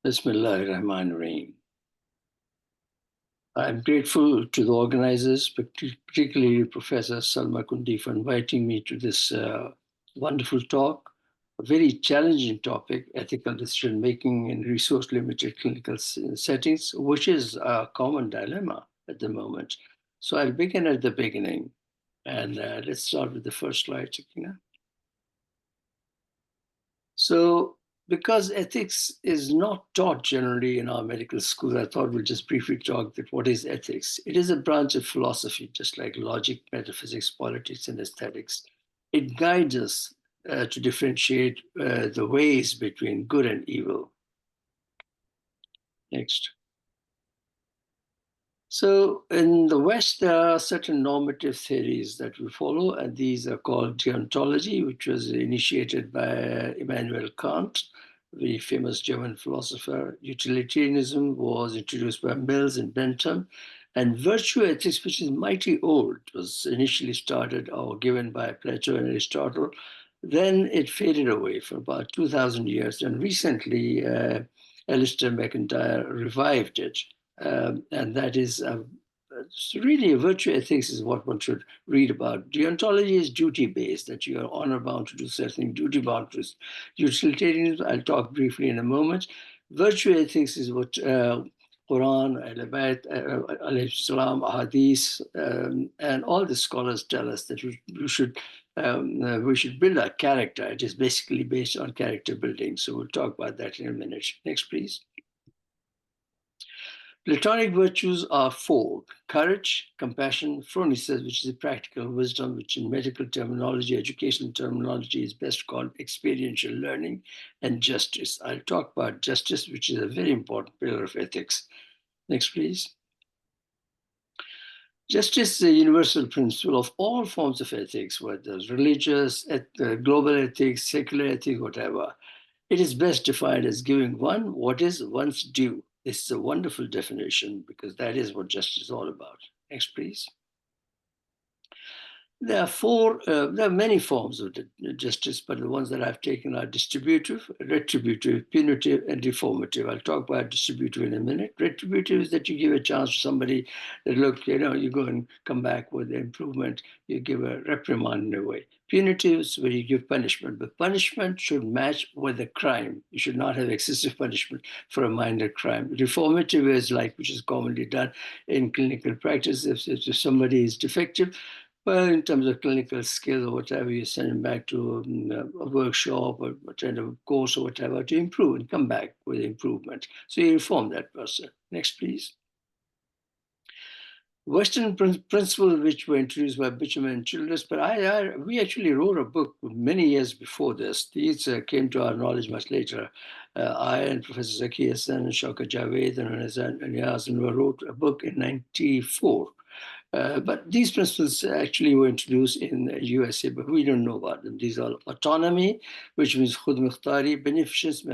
Bismillahirrahmanirrahim. I'm grateful to the organizers, particularly Professor Salma Kundi, for inviting me to this wonderful talk, a very challenging topic, ethical decision making in resource limited clinical settings, which is a common dilemma at the moment. So I'll begin at the beginning. And let's start with the first slide, Sakina. So, because ethics is not taught generally in our medical schools, I thought we'll just briefly talk that what is ethics. It is a branch of philosophy, just like logic, metaphysics, politics, and aesthetics. It guides us to differentiate the ways between good and evil. Next. So in the West, there are certain normative theories that we follow, and these are called deontology, which was initiated by Immanuel Kant, the famous German philosopher. Utilitarianism was introduced by Mills and Bentham, and virtue ethics, which is mighty old, was initially started or given by Plato and Aristotle. Then it faded away for about 2,000 years, and recently Alistair McIntyre revived it. And that is really a virtue ethics is what one should read about. Deontology is duty-based, that you are honor-bound to do certain, duty-bound to utilitarianism. I'll talk briefly in a moment. Virtue ethics is what Quran, alayhi salam, Hadith, and all the scholars tell us that we should build our character. It is basically based on character building. So we'll talk about that in a minute. Next, please. Platonic virtues are four: courage, compassion, phronesis, which is a practical wisdom, which in medical terminology, educational terminology is best called experiential learning, and justice. I'll talk about justice, which is a very important pillar of ethics. Next, please. Justice is a universal principle of all forms of ethics, whether it's religious, global ethics, secular ethics, whatever. It is best defined as giving one what is one's due. This is a wonderful definition because that is what justice is all about. Next, please. There are many forms of justice, but the ones that I've taken are distributive, retributive, punitive, and reformative. I'll talk about distributive in a minute. Retributive is that you give a chance to somebody that, look, you go and come back with improvement. You give a reprimand in a way. Punitive is where you give punishment, but punishment should match with the crime. You should not have excessive punishment for a minor crime. Reformative is which is commonly done in clinical practice. If somebody is defective, well, in terms of clinical skill or whatever, you send him back to a workshop or attend a course or whatever to improve and come back with improvement. So you reform that person. Next, please. Western principles which were introduced by Bitumen and Childress, but we actually wrote a book many years before this. These came to our knowledge much later. I and Professor Zaki Hassan and Shaukat Javed and Niaz wrote a book in 1994. But these principles actually were introduced in the USA, but we don't know about them. These are autonomy, which means khud mukhtari, beneficence,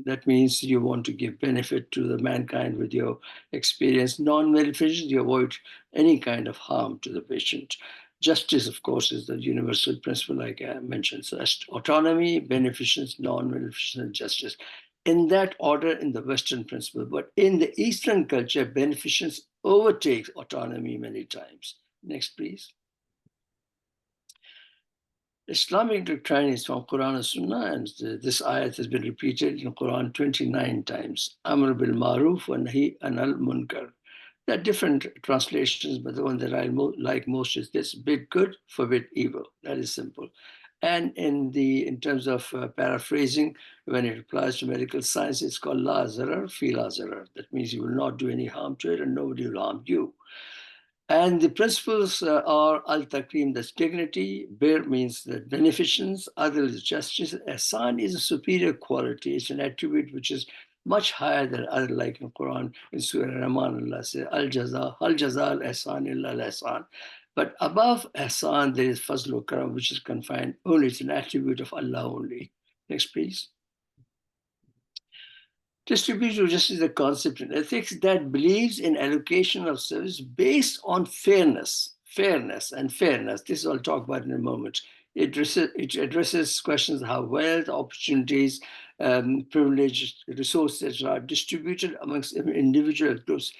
that means you want to give benefit to the mankind with your experience. Non-maleficence, you avoid any kind of harm to the patient. Justice, of course, is the universal principle, like I mentioned. So that's autonomy, beneficence, non-maleficence, and justice. In that order, in the Western principle. But in the Eastern culture, beneficence overtakes autonomy many times. Next, please. Islamic doctrine is from Quran and Sunnah, and this ayat has been repeated in Quran 29 times. Amr bil Maruf wa Nahi anil Munkar. There are different translations, but the one that I like most is this: bid good, forbid evil. That is simple. And in terms of paraphrasing, when it applies to medical science, it's called la zarar fi la zarar. That means you will not do any harm to it and nobody will harm you. And the principles are al-takrim, that's dignity. Bir means that beneficence. Adil is justice. Ihsan is a superior quality. It's an attribute which is much higher than other, like in Quran, in Surah Rahman, Allah says, al-jaza al-ihsan illa al-ihsan. But above ihsan, there is fazl karam, which is confined only. It's an attribute of Allah only. Next, please. Distributive justice is a concept in ethics that believes in allocation of service based on fairness. fairness and fairness. This I'll talk about in a moment. It addresses questions of how wealth, opportunities, privileged resources are distributed amongst individual groups,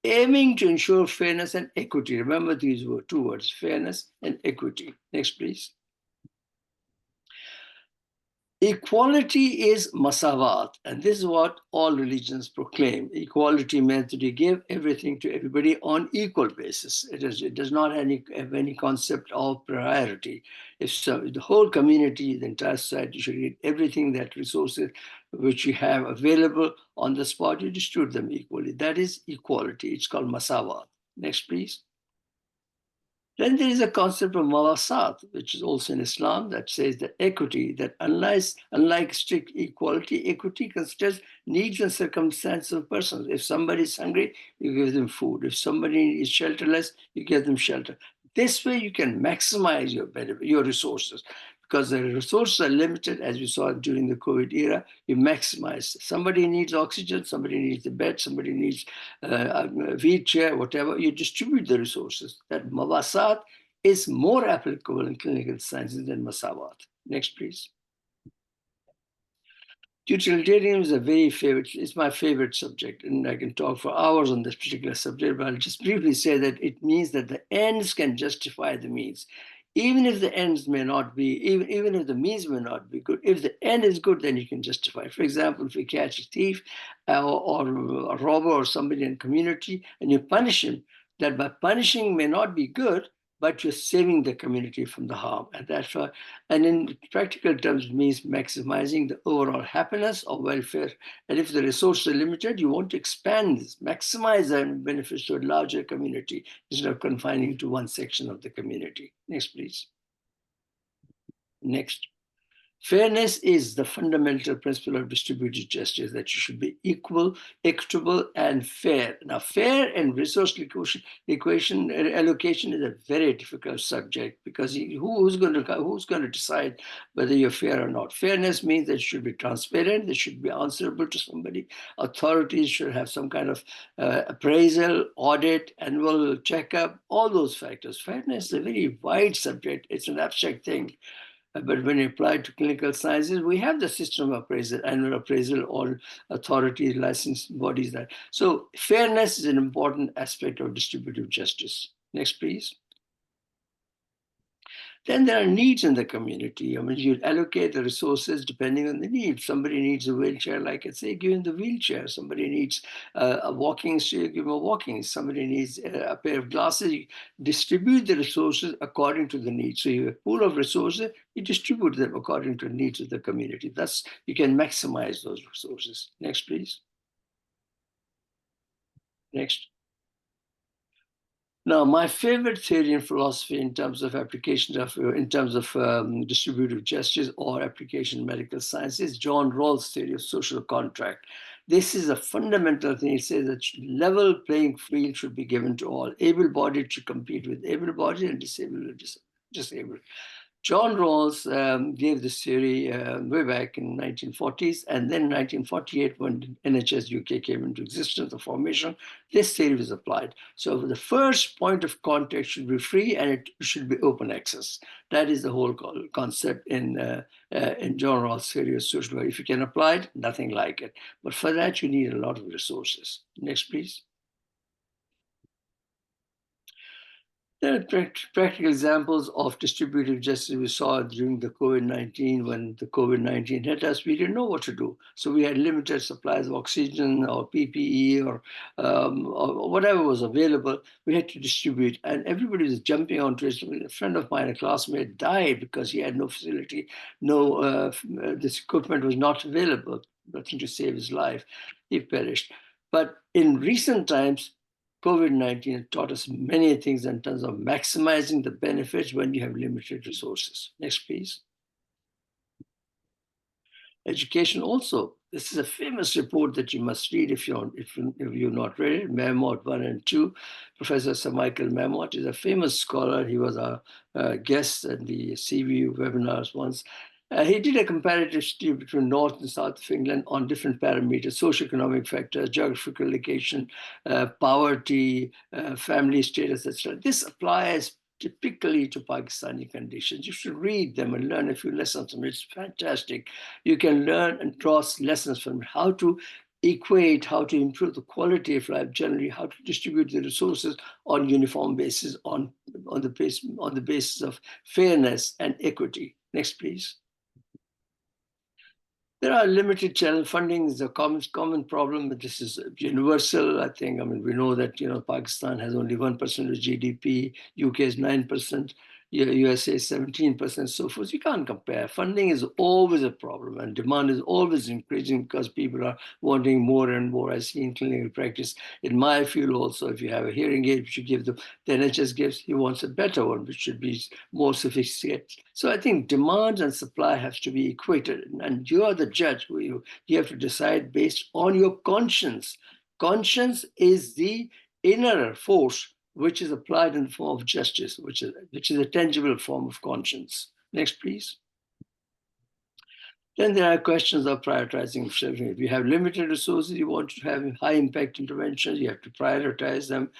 aiming to ensure fairness and equity. Remember these were two words, fairness and equity. Next, please. Equality is masawat, and this is what all religions proclaim. Equality means that you give everything to everybody on equal basis. It does not have any concept of priority. If so, the whole community, the entire society should get everything, that resources which you have available on the spot, you distribute them equally. That is equality. It's called masawat. Next, please. Then there is a concept of mawasat, which is also in Islam, that says that equity, that unlike strict equality, equity considers needs and circumstances of persons. If somebody is hungry, you give them food. If somebody is shelterless, you give them shelter. This way you can maximize your benefit, your resources. Because the resources are limited, as we saw during the COVID era, you maximize. Somebody needs oxygen, somebody needs a bed, somebody needs a wheelchair, whatever. You distribute the resources. That mawasat is more applicable in clinical sciences than masawat. Next, please. Utilitarianism is my favorite subject, and I can talk for hours on this particular subject, but I'll just briefly say that it means that the ends can justify the means. Even if the ends may not be, even if the means may not be good, if the end is good, then you can justify it. For example, if you catch a thief or a robber or somebody in the community and you punish him, that by punishing may not be good, but you're saving the community from the harm. And that's why, and in practical terms, it means maximizing the overall happiness or welfare. And if the resources are limited, you want to expand this, maximize the benefits to a larger community instead of confining to one section of the community. Next, please. Next. Fairness is the fundamental principle of distributed justice, that you should be equal, equitable, and fair. Now, fair and resource allocation is a very difficult subject, because who's going to decide whether you're fair or not? Fairness means that you should be transparent, they should be answerable to somebody. Authorities should have some kind of appraisal, audit, annual checkup, all those factors. Fairness is a very wide subject. It's an abstract thing. But when applied to clinical sciences, we have the system of appraisal, annual appraisal, all authorities, licensed bodies. So fairness is an important aspect of distributive justice. Next, please. Then there are needs in the community. I mean, you allocate the resources depending on the need. Somebody needs a wheelchair, like I say, give him the wheelchair. Somebody needs a walking stick, give him a walking. Somebody needs a pair of glasses. You distribute the resources according to the needs. So you have a pool of resources, you distribute them according to the needs of the community. Thus, you can maximize those resources. Next, please. Next. Now, my favorite theory in philosophy in terms of applications in terms of distributive justice or application in medical science is John Rawls' theory of social contract. This is a fundamental thing. It says that level playing field should be given to all. Able-bodied should compete with able-bodied and disabled. John Rawls gave this theory way back in 1940s, and then 1948, when NHS UK came into existence, the formation, this theory was applied. So the first point of contact should be free, and it should be open access. That is the whole concept in John Rawls' theory of social work. If you can apply it, nothing like it. But for that, you need a lot of resources. Next, please. There are practical examples of distributive justice we saw during the COVID-19. When the COVID-19 hit us, we didn't know what to do. So we had limited supplies of oxygen or PPE or whatever was available. We had to distribute, and everybody was jumping onto it. A friend of mine, a classmate, died because he had no facility, this equipment was not available, nothing to save his life. He perished. But in recent times, COVID-19 taught us many things in terms of maximizing the benefits when you have limited resources. Next, please. Education also. This is a famous report that you must read if you're not read it. Marmot 1 and 2. Professor Sir Michael Marmot is a famous scholar. He was a guest at the CVU webinars once. He did a comparative study between North and South of England on different parameters, socioeconomic factors, geographical location, poverty, family status, etc. This applies typically to Pakistani conditions. You should read them and learn a few lessons from it. It's fantastic. You can learn and draw lessons from it, how to equate, how to improve the quality of life generally, how to distribute the resources on uniform basis, on the basis of fairness and equity. Next, please. There are limited channel funding is a common problem, but this is universal. I think, I mean, we know that, Pakistan has only 1% of GDP, UK is 9%, USA is 17%, so forth. You can't compare. Funding is always a problem, and demand is always increasing because people are wanting more and more. I see in clinical practice, in my field also, if you have a hearing aid, which you give the NHS gives, he wants a better one, which should be more sophisticated. So I think demand and supply have to be equated, and you are the judge. You have to decide based on your conscience. Conscience is the inner force which is applied in the form of justice, which is a tangible form of conscience. Next, please. Then there are questions of prioritizing. If you have limited resources, you want to have high impact interventions, you have to prioritize them.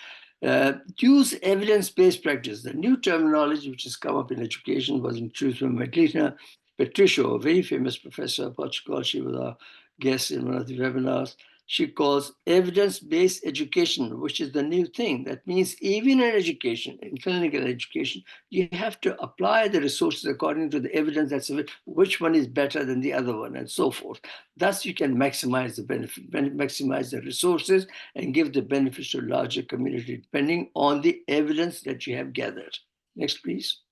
Use evidence-based practice. The new terminology which has come up in education was introduced by Magdalena Patricio, a very famous professor of Portugal. She was our guest in one of the webinars. She calls evidence-based education, which is the new thing. That means even in education, in clinical education, you have to apply the resources according to the evidence that's available, which one is better than the other one, and so forth. Thus, you can maximize the benefit, maximize the resources, and give the benefits to a larger community, depending on the evidence that you have gathered. Next, please.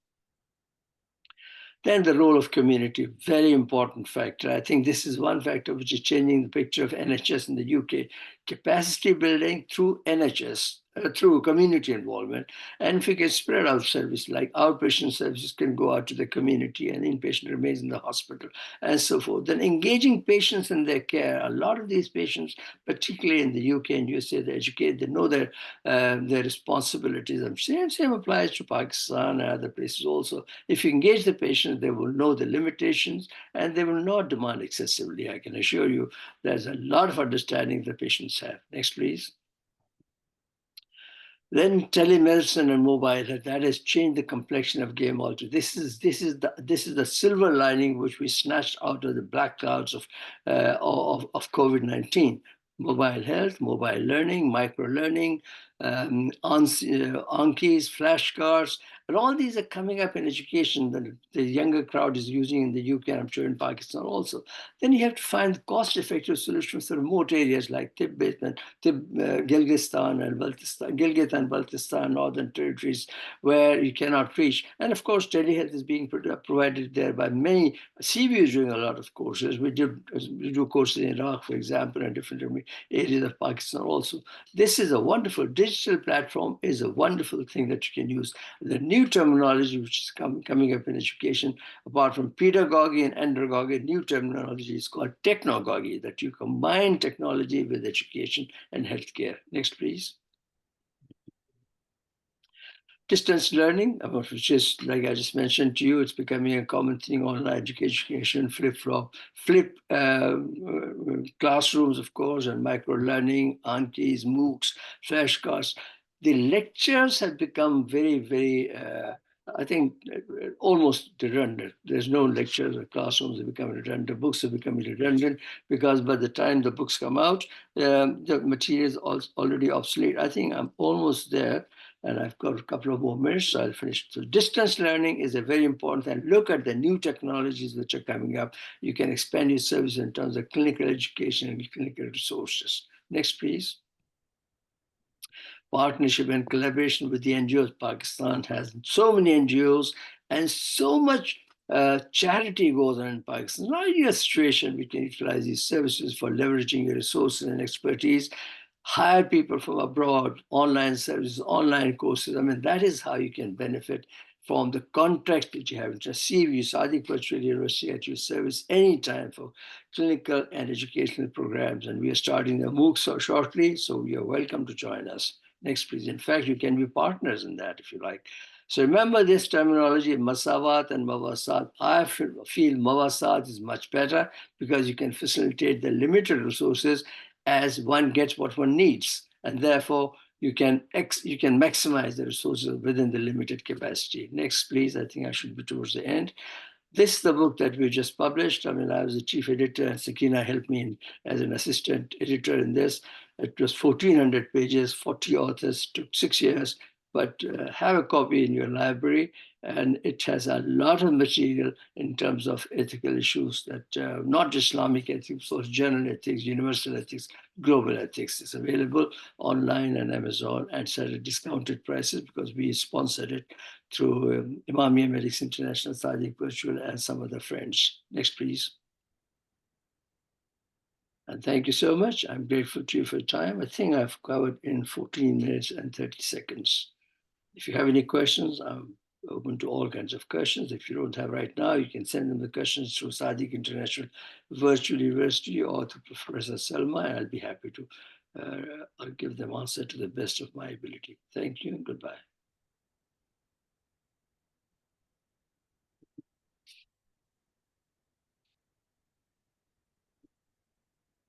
Then the role of community, very important factor. I think this is one factor which is changing the picture of NHS in the UK. Capacity building through NHS, through community involvement. And if we can spread out service, like outpatient services can go out to the community and inpatient remains in the hospital and so forth. Then engaging patients in their care. A lot of these patients, particularly in the UK and USA, they're educated, they know their responsibilities. And same applies to Pakistan and other places also. If you engage the patient, they will know the limitations and they will not demand excessively. I can assure you there's a lot of understanding the patients have. Next, please. Then telemedicine and mobile, that has changed the complexion of game altogether. This is the silver lining which we snatched out of the black clouds of COVID-19. Mobile health, mobile learning, micro learning, Anki's, flashcards, and all these are coming up in education that the younger crowd is using in the UK, and I'm sure in Pakistan also. Then you have to find cost-effective solutions for remote areas like Tibet and Gilgit and Baltistan, northern territories where you cannot reach. And of course, telehealth is being provided there by many. CB is doing a lot of courses. We do courses in Iraq, for example, and different areas of Pakistan also. This is a wonderful digital platform, is a wonderful thing that you can use. The new terminology which is coming up in education, apart from pedagogy and andragogy, new terminology is called technogogy, that you combine technology with education and healthcare. Next, please. Distance learning, which is, like I just mentioned to you, it's becoming a common thing, online education, flip classrooms, of course, and micro learning, Ankis, MOOCs, flashcards. The lectures have become very, very, I think, almost redundant. There's no lectures or classrooms that become redundant. The books are becoming redundant because by the time the books come out, the material is already obsolete. I think I'm almost there. And I've got a couple of more minutes, so I'll finish. So distance learning is a very important thing. Look at the new technologies which are coming up. You can expand your service in terms of clinical education and clinical resources. Next, please. Partnership and collaboration with the NGOs. Pakistan has so many NGOs and so much charity goes on in Pakistan. Not a situation we can utilize these services for leveraging your resources and expertise. Hire people from abroad, online services, online courses. I mean, that is how you can benefit from the contract that you have. Just see you, Sadiq Virtual University at your service anytime for clinical and educational programs. And we are starting the MOOCs shortly, so you're welcome to join us. Next, please. In fact, you can be partners in that if you like. So remember this terminology, masawat and mawasat. I feel mawasat is much better because you can facilitate the limited resources as one gets what one needs. And therefore, you can maximize the resources within the limited capacity. Next, please. I think I should be towards the end. This is the book that we just published. I mean, I was the chief editor, and Sakina helped me as an assistant editor in this. It was 1,400 pages, 40 authors, took 6 years, but have a copy in your library. And it has a lot of material in terms of ethical issues that not just Islamic ethics, but general ethics, universal ethics, global ethics. Is available online on Amazon and at discounted prices because we sponsored it through Imamiya Medics International, Sadiq Virtual, and some other friends. Next, please. And thank you so much. I'm grateful to you for your time. I think I've covered in 14 minutes and 30 seconds. If you have any questions, I'm open to all kinds of questions. If you don't have right now, you can send them the questions through Sadiq International Virtual University or to Professor Selma, and I'll be happy to I'll give them answer to the best of my ability. Thank you and goodbye.